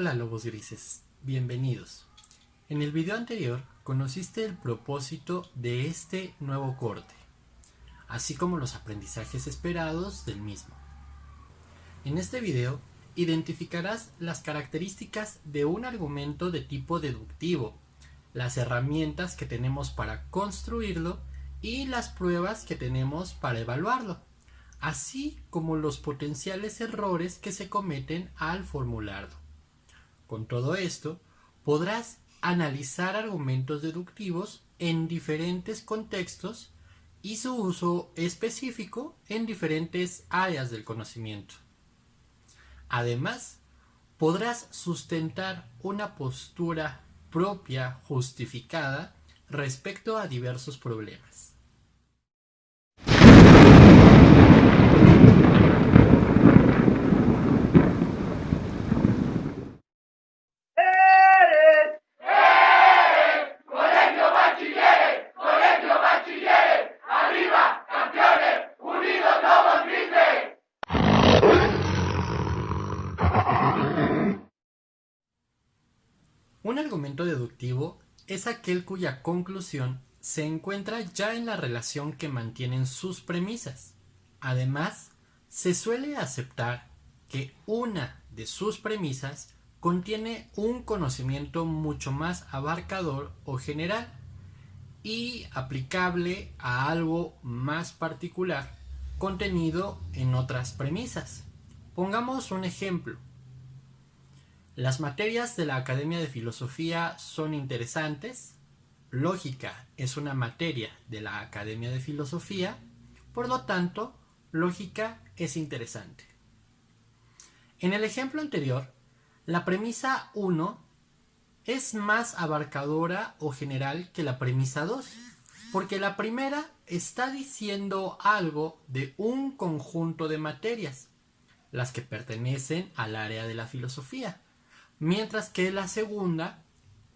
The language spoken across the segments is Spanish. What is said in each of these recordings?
Hola lobos grises, bienvenidos. En el video anterior conociste el propósito de este nuevo corte, así como los aprendizajes esperados del mismo. En este video identificarás las características de un argumento de tipo deductivo, las herramientas que tenemos para construirlo y las pruebas que tenemos para evaluarlo, así como los potenciales errores que se cometen al formularlo. Con todo esto, podrás analizar argumentos deductivos en diferentes contextos y su uso específico en diferentes áreas del conocimiento. Además, podrás sustentar una postura propia justificada respecto a diversos problemas. Un argumento deductivo es aquel cuya conclusión se encuentra ya en la relación que mantienen sus premisas. Además, se suele aceptar que una de sus premisas contiene un conocimiento mucho más abarcador o general y aplicable a algo más particular contenido en otras premisas. Pongamos un ejemplo. Las materias de la Academia de Filosofía son interesantes. Lógica es una materia de la Academia de Filosofía, por lo tanto, lógica es interesante. En el ejemplo anterior, la premisa 1 es más abarcadora o general que la premisa 2, porque la primera está diciendo algo de un conjunto de materias, las que pertenecen al área de la filosofía, mientras que la segunda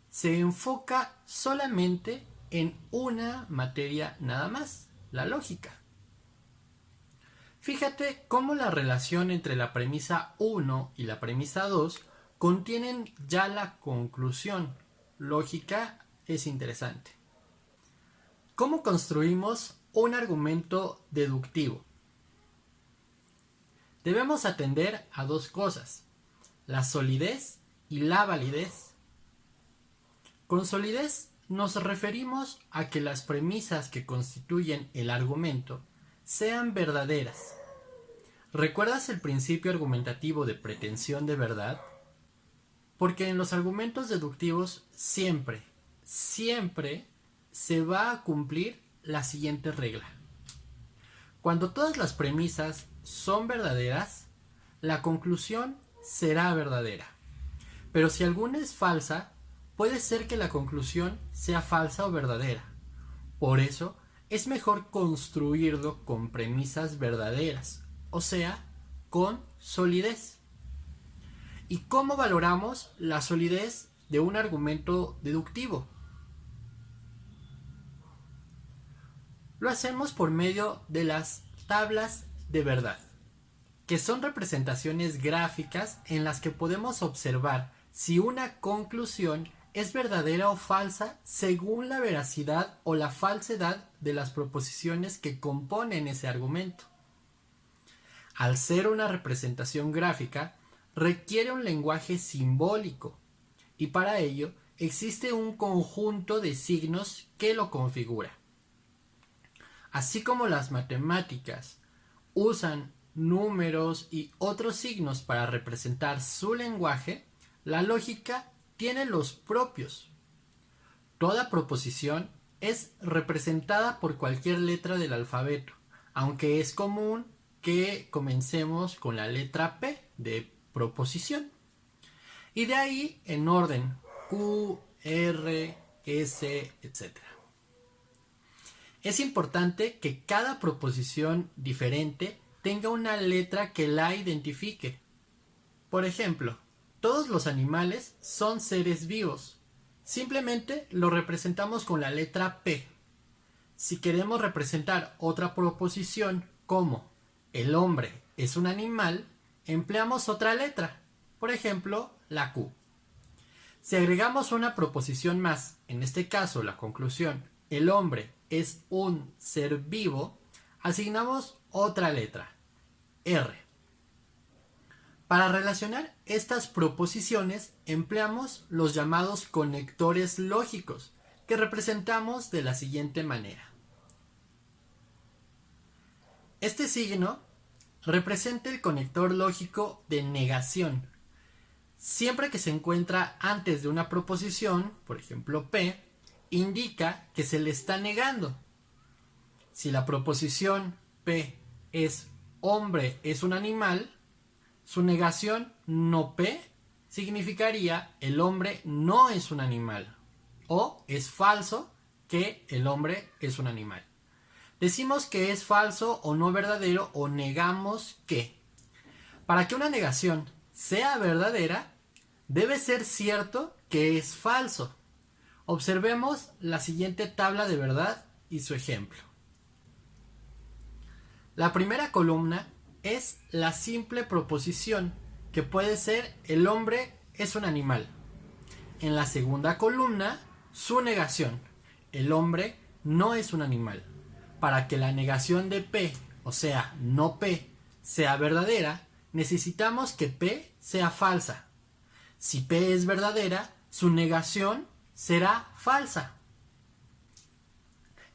se enfoca solamente en una materia nada más, la lógica. Fíjate cómo la relación entre la premisa 1 y la premisa 2 contienen ya la conclusión. Lógica es interesante. ¿Cómo construimos un argumento deductivo? Debemos atender a dos cosas: la solidez y la validez. Con solidez nos referimos a que las premisas que constituyen el argumento sean verdaderas. ¿Recuerdas el principio argumentativo de pretensión de verdad? Porque en los argumentos deductivos siempre se va a cumplir la siguiente regla. Cuando todas las premisas son verdaderas, la conclusión será verdadera. Pero si alguna es falsa, puede ser que la conclusión sea falsa o verdadera. Por eso, es mejor construirlo con premisas verdaderas, o sea, con solidez. ¿Y cómo valoramos la solidez de un argumento deductivo? Lo hacemos por medio de las tablas de verdad, que son representaciones gráficas en las que podemos observar si una conclusión es verdadera o falsa según la veracidad o la falsedad de las proposiciones que componen ese argumento. Al ser una representación gráfica, requiere un lenguaje simbólico, y para ello existe un conjunto de signos que lo configura. Así como las matemáticas usan números y otros signos para representar su lenguaje, la lógica tiene los propios. Toda proposición es representada por cualquier letra del alfabeto, aunque es común que comencemos con la letra P de proposición. Y de ahí en orden Q, R, S, etc. Es importante que cada proposición diferente tenga una letra que la identifique. Por ejemplo, todos los animales son seres vivos. Simplemente lo representamos con la letra P. Si queremos representar otra proposición como el hombre es un animal, empleamos otra letra. Por ejemplo, la Q. Si agregamos una proposición más, en este caso la conclusión, el hombre es un ser vivo, asignamos otra letra, R. Para relacionar estas proposiciones empleamos los llamados conectores lógicos, que representamos de la siguiente manera. Este signo representa el conector lógico de negación. Siempre que se encuentra antes de una proposición, por ejemplo P, indica que se le está negando. Si la proposición P es hombre es un animal, su negación no P significaría el hombre no es un animal o es falso que el hombre es un animal. Decimos que es falso o no verdadero o negamos que. Para que una negación sea verdadera, debe ser cierto que es falso. Observemos la siguiente tabla de verdad y su ejemplo. La primera columna es la simple proposición, que puede ser el hombre es un animal. En la segunda columna, su negación, el hombre no es un animal. Para que la negación de P, o sea, no P, sea verdadera, necesitamos que P sea falsa. Si P es verdadera, su negación será falsa.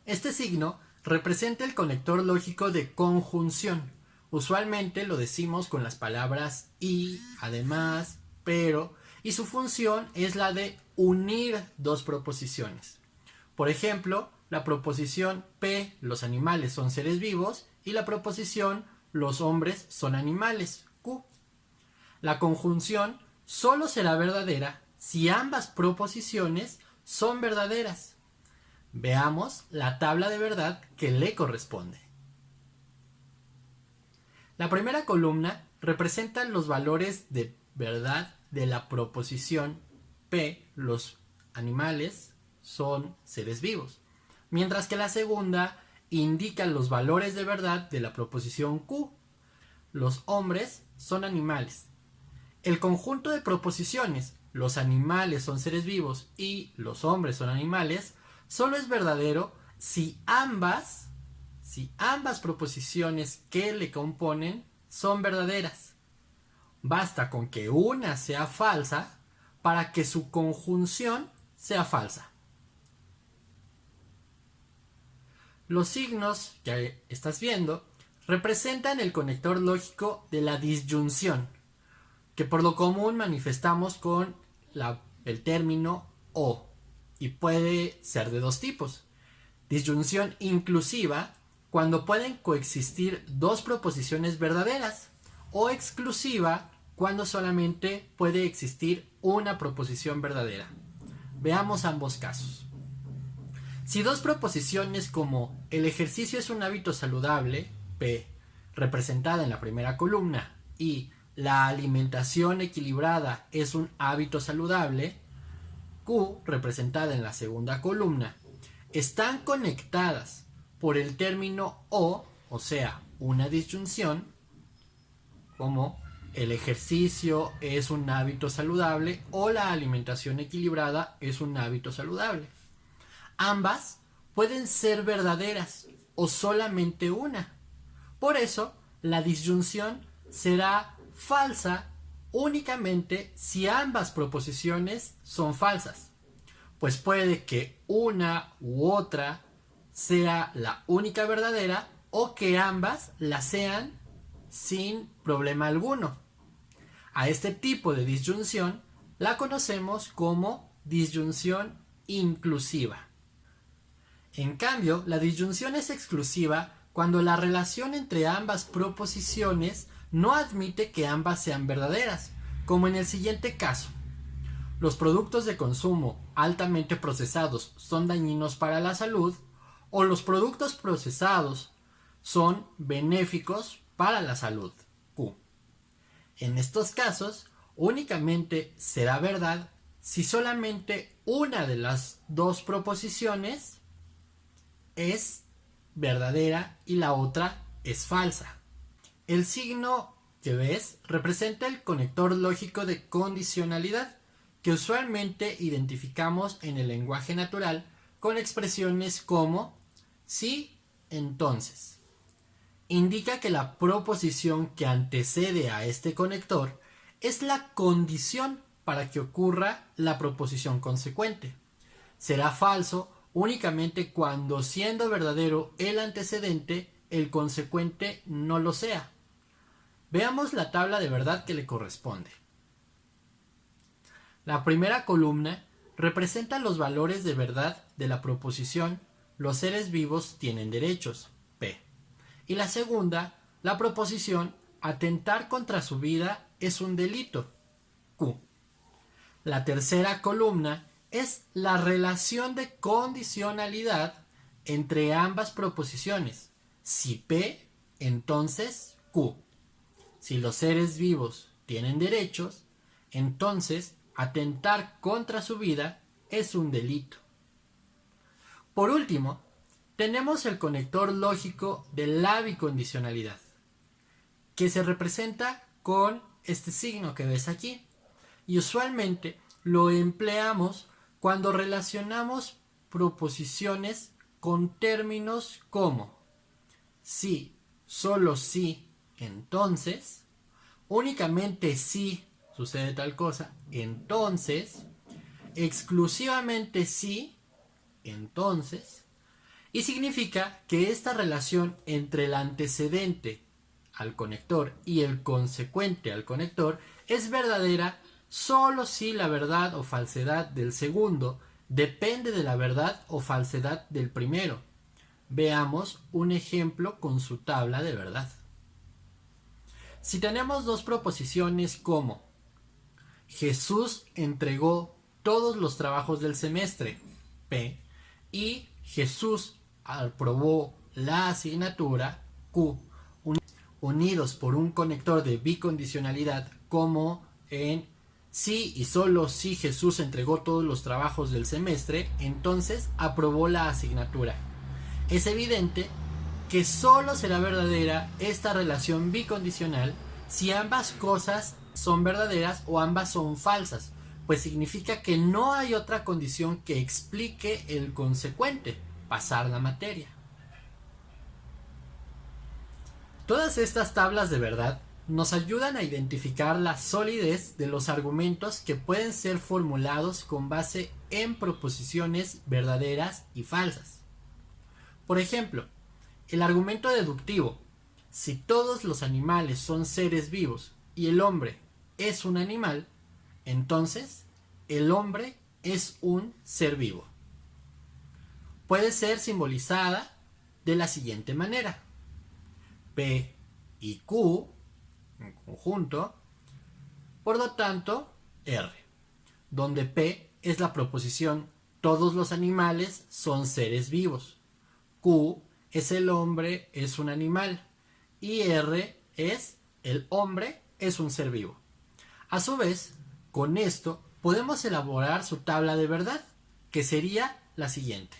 Este signo representa el conector lógico de conjunción. Usualmente lo decimos con las palabras y, además, pero, y su función es la de unir dos proposiciones. Por ejemplo, la proposición P, los animales son seres vivos, y la proposición los hombres son animales, Q. La conjunción solo será verdadera si ambas proposiciones son verdaderas. Veamos la tabla de verdad que le corresponde. La primera columna representa los valores de verdad de la proposición P, los animales son seres vivos, mientras que la segunda indica los valores de verdad de la proposición Q, los hombres son animales. El conjunto de proposiciones, los animales son seres vivos y los hombres son animales, solo es verdadero si ambas proposiciones que le componen son verdaderas. Basta con que una sea falsa para que su conjunción sea falsa. Los signos que estás viendo representan el conector lógico de la disyunción, que por lo común manifestamos con el término o, y puede ser de dos tipos. Disyunción inclusiva, cuando pueden coexistir dos proposiciones verdaderas, o exclusiva, cuando solamente puede existir una proposición verdadera. Veamos ambos casos. Si dos proposiciones como el ejercicio es un hábito saludable, P, representada en la primera columna, y la alimentación equilibrada es un hábito saludable, Q, representada en la segunda columna, están conectadas por el término o sea, una disyunción, como el ejercicio es un hábito saludable o la alimentación equilibrada es un hábito saludable. Ambas pueden ser verdaderas o solamente una. Por eso, la disyunción será falsa únicamente si ambas proposiciones son falsas, pues puede que una u otra sea la única verdadera o que ambas la sean sin problema alguno. A este tipo de disyunción la conocemos como disyunción inclusiva. En cambio, la disyunción es exclusiva cuando la relación entre ambas proposiciones no admite que ambas sean verdaderas, como en el siguiente caso. Los productos de consumo altamente procesados son dañinos para la salud, o los productos procesados son benéficos para la salud, Q. En estos casos, únicamente será verdad si solamente una de las dos proposiciones es verdadera y la otra es falsa. El signo que ves representa el conector lógico de condicionalidad, que usualmente identificamos en el lenguaje natural con expresiones como sí, entonces. Indica que la proposición que antecede a este conector es la condición para que ocurra la proposición consecuente. Será falso únicamente cuando, siendo verdadero el antecedente, el consecuente no lo sea. Veamos la tabla de verdad que le corresponde. La primera columna representa los valores de verdad de la proposición los seres vivos tienen derechos, P. Y la segunda, la proposición atentar contra su vida es un delito, Q. La tercera columna es la relación de condicionalidad entre ambas proposiciones. Si P, entonces Q. Si los seres vivos tienen derechos, entonces atentar contra su vida es un delito. Por último, tenemos el conector lógico de la bicondicionalidad, que se representa con este signo que ves aquí, y usualmente lo empleamos cuando relacionamos proposiciones con términos como si, solo si, entonces, únicamente si sucede tal cosa, entonces, exclusivamente si, entonces, y significa que esta relación entre el antecedente al conector y el consecuente al conector es verdadera solo si la verdad o falsedad del segundo depende de la verdad o falsedad del primero. Veamos un ejemplo con su tabla de verdad. Si tenemos dos proposiciones como Jesús entregó todos los trabajos del semestre, P, y Jesús aprobó la asignatura, Q, unidos por un conector de bicondicionalidad como en si y solo si Jesús entregó todos los trabajos del semestre, entonces aprobó la asignatura. Es evidente que solo será verdadera esta relación bicondicional si ambas cosas son verdaderas o ambas son falsas, pues significa que no hay otra condición que explique el consecuente, pasar la materia. Todas estas tablas de verdad nos ayudan a identificar la solidez de los argumentos que pueden ser formulados con base en proposiciones verdaderas y falsas. Por ejemplo, el argumento deductivo: si todos los animales son seres vivos y el hombre es un animal, entonces el hombre es un ser vivo. Puede ser simbolizada de la siguiente manera: P y Q en conjunto, por lo tanto R, donde P es la proposición todos los animales son seres vivos, Q es el hombre es un animal y R es el hombre es un ser vivo. A su vez, con esto podemos elaborar su tabla de verdad, que sería la siguiente.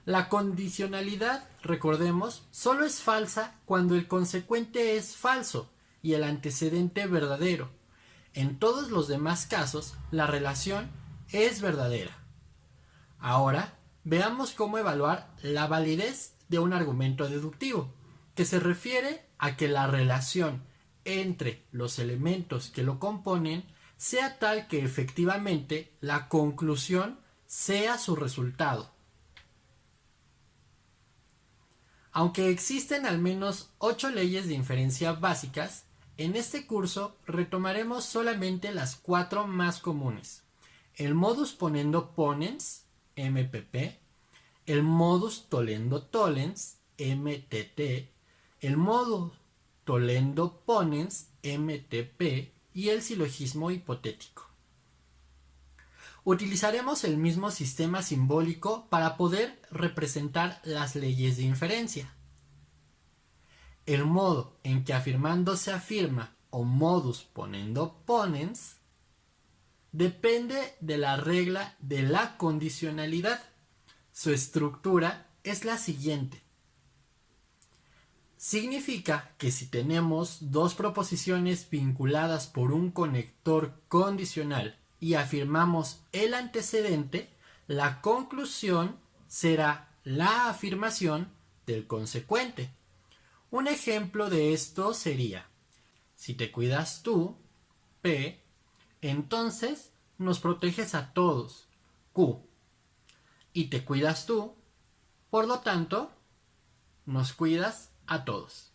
La condicionalidad, recordemos, solo es falsa cuando el consecuente es falso y el antecedente verdadero. En todos los demás casos, la relación es verdadera. Ahora, veamos cómo evaluar la validez de un argumento deductivo, que se refiere a que la relación entre los elementos que lo componen sea tal que efectivamente la conclusión sea su resultado. Aunque existen al menos 8 leyes de inferencia básicas, en este curso retomaremos solamente las 4 más comunes: el modus ponendo ponens, MPP, el modus tollendo tollens, MTT, el modus tollendo ponens, MTP, y el silogismo hipotético. Utilizaremos el mismo sistema simbólico para poder representar las leyes de inferencia. El modo en que afirmando se afirma o modus ponendo ponens depende de la regla de la condicionalidad. Su estructura es la siguiente: Significa que si tenemos dos proposiciones vinculadas por un conector condicional y afirmamos el antecedente, la conclusión será la afirmación del consecuente. Un ejemplo de esto sería: si te cuidas tú, P, entonces nos proteges a todos, Q. Y te cuidas tú, por lo tanto, nos cuidas a todos.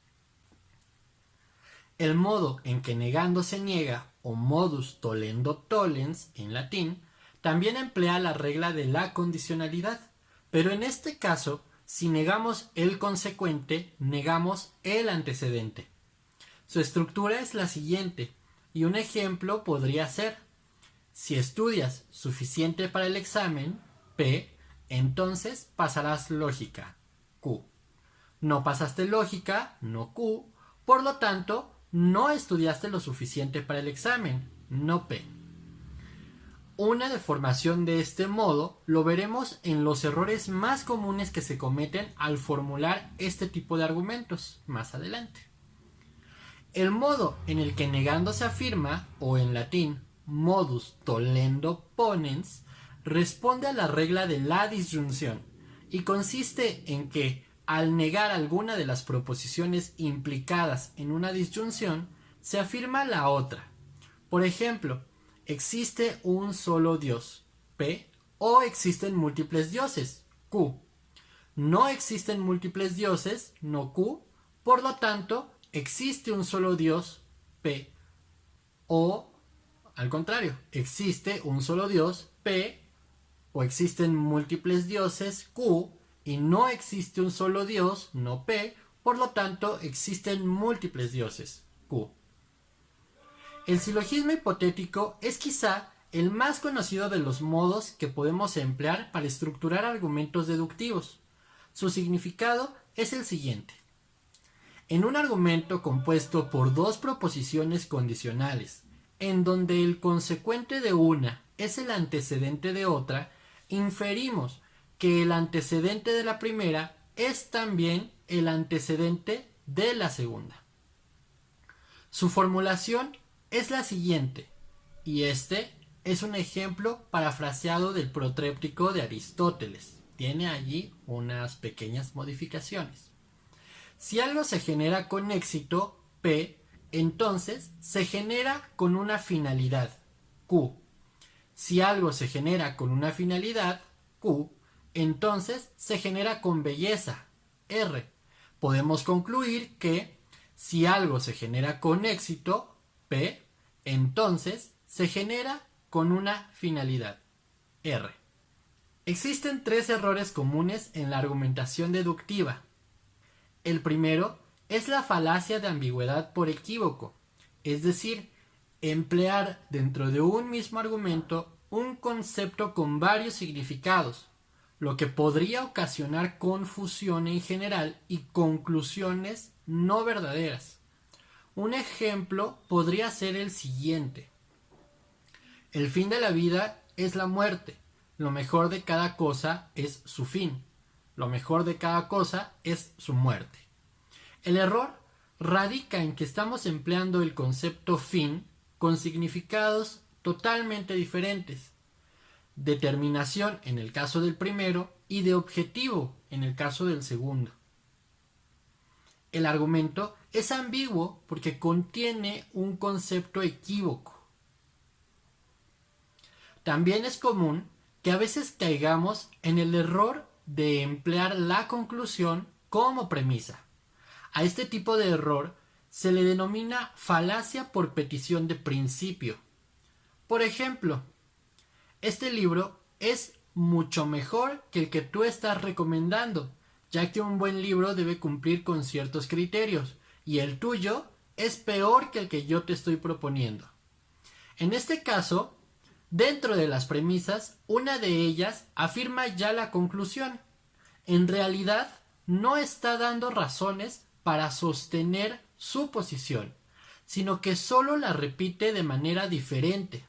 El modo en que negando se niega, o modus tollendo tollens en latín, también emplea la regla de la condicionalidad, pero en este caso, si negamos el consecuente, negamos el antecedente. Su estructura es la siguiente, y un ejemplo podría ser: si estudias suficiente para el examen, P, entonces pasarás lógica, Q. No pasaste lógica, no Q, por lo tanto, no estudiaste lo suficiente para el examen, no P. Una deformación de este modo lo veremos en los errores más comunes que se cometen al formular este tipo de argumentos más adelante. El modo en el que negando se afirma, o en latín modus tollendo ponens, responde a la regla de la disyunción y consiste en que, al negar alguna de las proposiciones implicadas en una disyunción, se afirma la otra. Por ejemplo, existe un solo Dios, P, o existen múltiples dioses, Q. No existen múltiples dioses, no Q, por lo tanto, existe un solo Dios, P, o al contrario, existe un solo Dios, P, o existen múltiples dioses, Q, y no existe un solo Dios, no P, por lo tanto existen múltiples dioses, Q. El silogismo hipotético es quizá el más conocido de los modos que podemos emplear para estructurar argumentos deductivos. Su significado es el siguiente: en un argumento compuesto por dos proposiciones condicionales, en donde el consecuente de una es el antecedente de otra, inferimos que el antecedente de la primera es también el antecedente de la segunda. Su formulación es la siguiente, y este es un ejemplo parafraseado del protréptico de Aristóteles. Tiene allí unas pequeñas modificaciones. Si algo se genera con éxito, P, entonces se genera con una finalidad, Q. Si algo se genera con una finalidad, Q, entonces se genera con belleza, R. Podemos concluir que si algo se genera con éxito, P, entonces se genera con una finalidad, R. Existen tres errores comunes en la argumentación deductiva. El primero es la falacia de ambigüedad por equívoco, es decir, emplear dentro de un mismo argumento un concepto con varios significados, lo que podría ocasionar confusión en general y conclusiones no verdaderas. Un ejemplo podría ser el siguiente: el fin de la vida es la muerte, lo mejor de cada cosa es su fin, lo mejor de cada cosa es su muerte. El error radica en que estamos empleando el concepto fin con significados totalmente diferentes: determinación en el caso del primero y de objetivo en el caso del segundo. El argumento es ambiguo porque contiene un concepto equívoco. También es común que a veces caigamos en el error de emplear la conclusión como premisa. A este tipo de error se le denomina falacia por petición de principio. Por ejemplo, este libro es mucho mejor que el que tú estás recomendando, ya que un buen libro debe cumplir con ciertos criterios, y el tuyo es peor que el que yo te estoy proponiendo. En este caso, dentro de las premisas, una de ellas afirma ya la conclusión. En realidad, no está dando razones para sostener su posición, sino que solo la repite de manera diferente.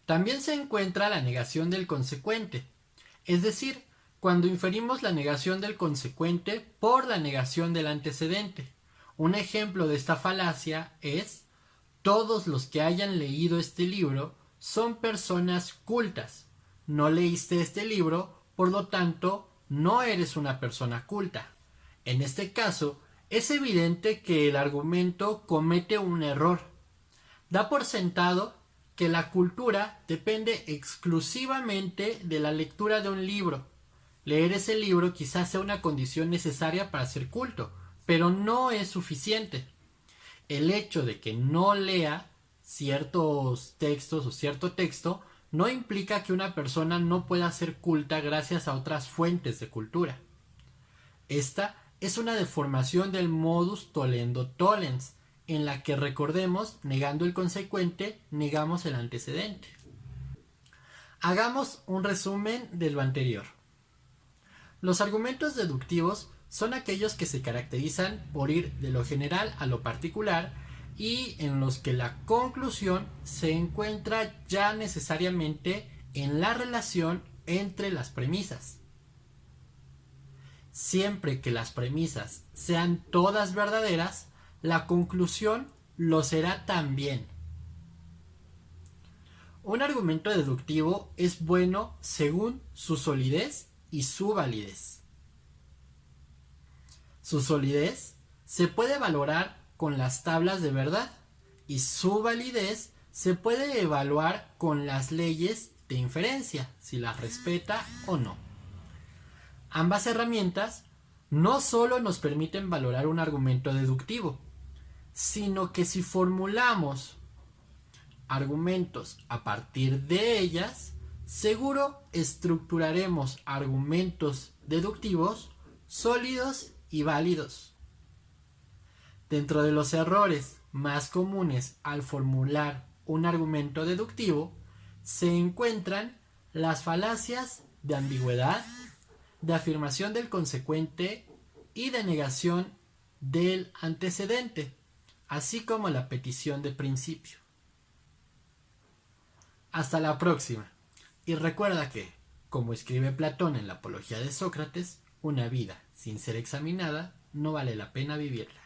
También se encuentra la negación del consecuente, es decir, cuando inferimos la negación del consecuente por la negación del antecedente. Un ejemplo de esta falacia es: todos los que hayan leído este libro son personas cultas. No leíste este libro, por lo tanto, no eres una persona culta. En este caso, es evidente que el argumento comete un error. Da por sentado que la cultura depende exclusivamente de la lectura de un libro. Leer ese libro quizás sea una condición necesaria para ser culto, pero no es suficiente. El hecho de que no lea ciertos textos o cierto texto no implica que una persona no pueda ser culta gracias a otras fuentes de cultura. Esta es una deformación del modus tollendo tollens, en la que, recordemos, negando el consecuente, negamos el antecedente. Hagamos un resumen de lo anterior. Los argumentos deductivos son aquellos que se caracterizan por ir de lo general a lo particular y en los que la conclusión se encuentra ya necesariamente en la relación entre las premisas. Siempre que las premisas sean todas verdaderas, la conclusión lo será también. Un argumento deductivo es bueno según su solidez y su validez. Su solidez se puede valorar con las tablas de verdad y su validez se puede evaluar con las leyes de inferencia, si las respeta o no. Ambas herramientas no solo nos permiten valorar un argumento deductivo, sino que si formulamos argumentos a partir de ellas, seguro estructuraremos argumentos deductivos sólidos y válidos. Dentro de los errores más comunes al formular un argumento deductivo se encuentran las falacias de ambigüedad, de afirmación del consecuente y de negación del antecedente, así como la petición de principio. Hasta la próxima. Y recuerda que, como escribe Platón en la Apología de Sócrates, una vida sin ser examinada no vale la pena vivirla.